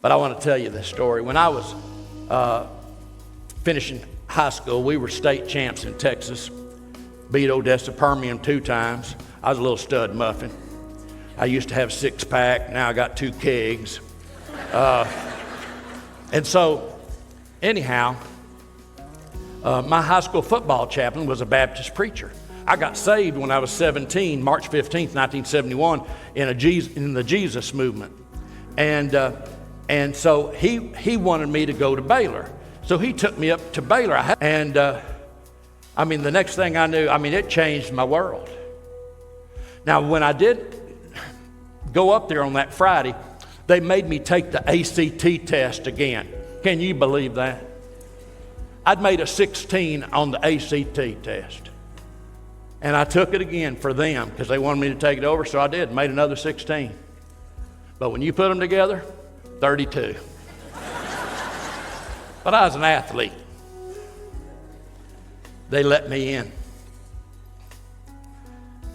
But I want to tell you this story. When I was finishing high school, we were state champs in Texas. Beat Odessa Permian 2 times. I was a little stud muffin. I used to have 6-pack. Now I got 2 kegs. And so, anyhow, my high school football chaplain was a Baptist preacher. I got saved when I was 17, March 15th, 1971, in the Jesus movement. And so he wanted me to go to Baylor. So he took me up to Baylor. And the next thing I knew, it changed my world. Now, when I did go up there on that Friday, they made me take the ACT test again. Can you believe that? I'd made a 16 on the ACT test. And I took it again for them because they wanted me to take it over, so I did, made another 16. But when you put them together, 32. But I was an athlete. They let me in.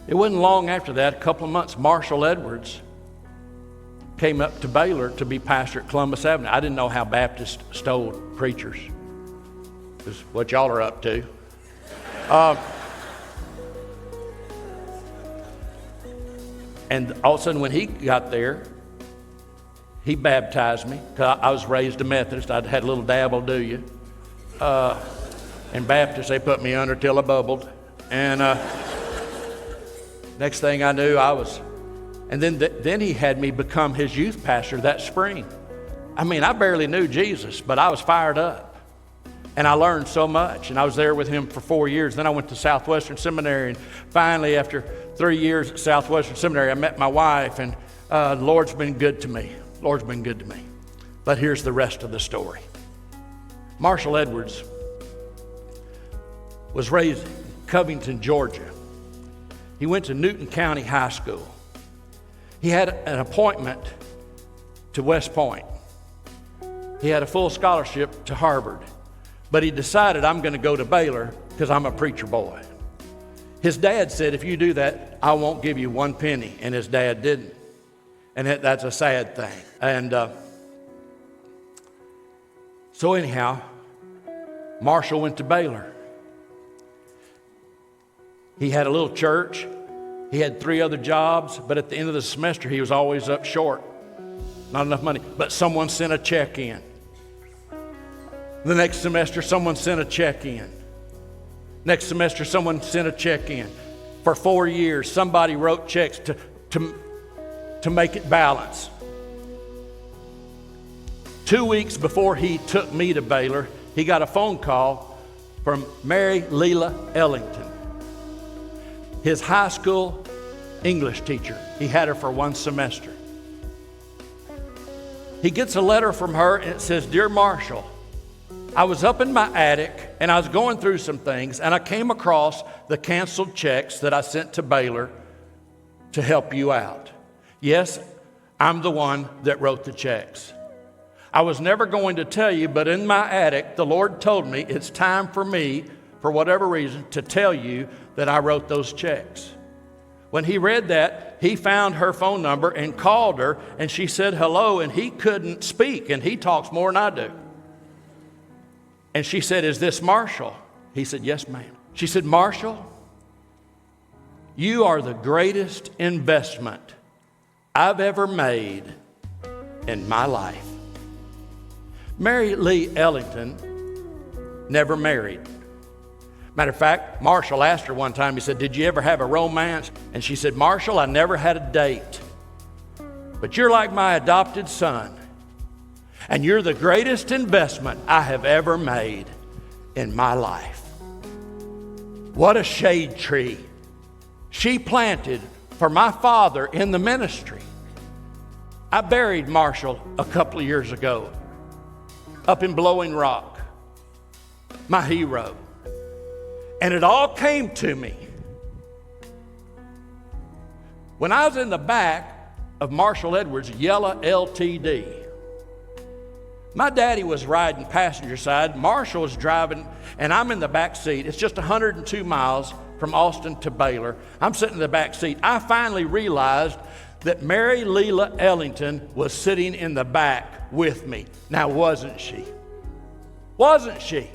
It wasn't long after that, a couple of months, Marshall Edwards came up to Baylor to be pastor at Columbus Avenue. I didn't know how Baptists stole preachers. This is what y'all are up to. And all of a sudden when he got there, he baptized me. I was raised a Methodist. I'd had a little dabble, do you? And Baptists, they put me under till I bubbled. And next thing I knew, and then he had me become his youth pastor that spring. I barely knew Jesus, but I was fired up. And I learned so much, and I was there with him for 4 years. Then I went to Southwestern Seminary, and finally, after 3 years at Southwestern Seminary, I met my wife, and the Lord's been good to me. Lord's been good to me. But here's the rest of the story. Marshall Edwards was raised in Covington, Georgia. He went to Newton County High School. He had an appointment to West Point. He had a full scholarship to Harvard. But he decided, I'm going to go to Baylor because I'm a preacher boy. His dad said, if you do that, I won't give you 1 penny. And his dad didn't. And that's a sad thing. And so anyhow, Marshall went to Baylor. He had a little church. He had 3 other jobs. But at the end of the semester, he was always up short. Not enough money. But someone sent a check in. The next semester, someone sent a check in. Next semester, someone sent a check in. For 4 years, somebody wrote checks to make it balance. 2 weeks before he took me to Baylor, he got a phone call from Leila Ellington, his high school English teacher. He had her for 1 semester. He gets a letter from her, and it says, Dear Marshall, I was up in my attic and I was going through some things, and I came across the canceled checks that I sent to Baylor to help you out. Yes, I'm the one that wrote the checks. I was never going to tell you, but in my attic, the Lord told me it's time for me, for whatever reason, to tell you that I wrote those checks. When he read that, he found her phone number and called her, and she said hello, and he couldn't speak, and he talks more than I do. And she said, is this Marshall? He said, yes, ma'am. She said, Marshall, you are the greatest investment I've ever made in my life. Leila Ellington never married. Matter of fact, Marshall asked her one time, he said, did you ever have a romance? And she said, Marshall, I never had a date. But you're like my adopted son. And you're the greatest investment I have ever made in my life. What a shade tree she planted for my father in the ministry. I buried Marshall a couple of years ago up in Blowing Rock, my hero. And it all came to me when I was in the back of Marshall Edwards' yellow LTD. My daddy was riding passenger side. Marshall was driving, and I'm in the back seat. It's just 102 miles from Austin to Baylor. I'm sitting in the back seat. I finally realized that Mary Leila Ellington was sitting in the back with me. Now, wasn't she? Wasn't she?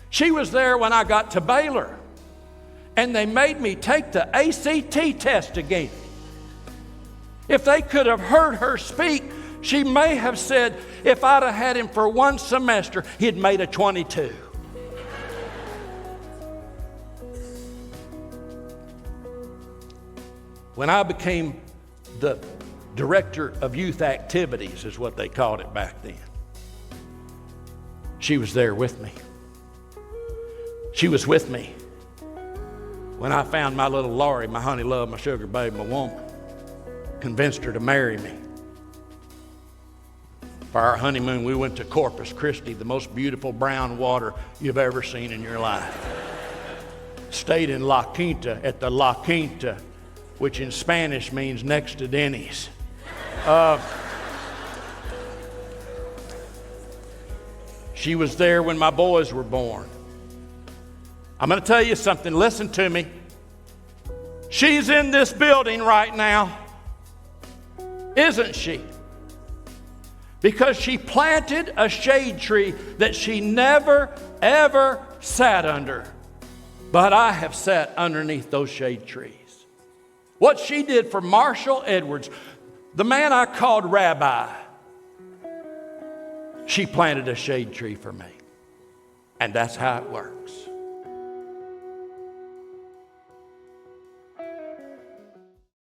She was there when I got to Baylor, and they made me take the ACT test again. If they could have heard her speak, she may have said, if I'd have had him for one semester, he'd made a 22. When I became the director of youth activities, is what they called it back then, she was there with me. She was with me when I found my little Laurie, my honey love, my sugar babe, my woman, convinced her to marry me. For our honeymoon, we went to Corpus Christi, the most beautiful brown water you've ever seen in your life. Stayed in La Quinta, at the La Quinta, which in Spanish means next to Denny's. She was there when my boys were born. I'm going to tell you something. Listen to me. She's in this building right now, isn't she? Because she planted a shade tree that she never, ever sat under. But I have sat underneath those shade trees. What she did for Marshall Edwards, the man I called Rabbi, she planted a shade tree for me. And that's how it works.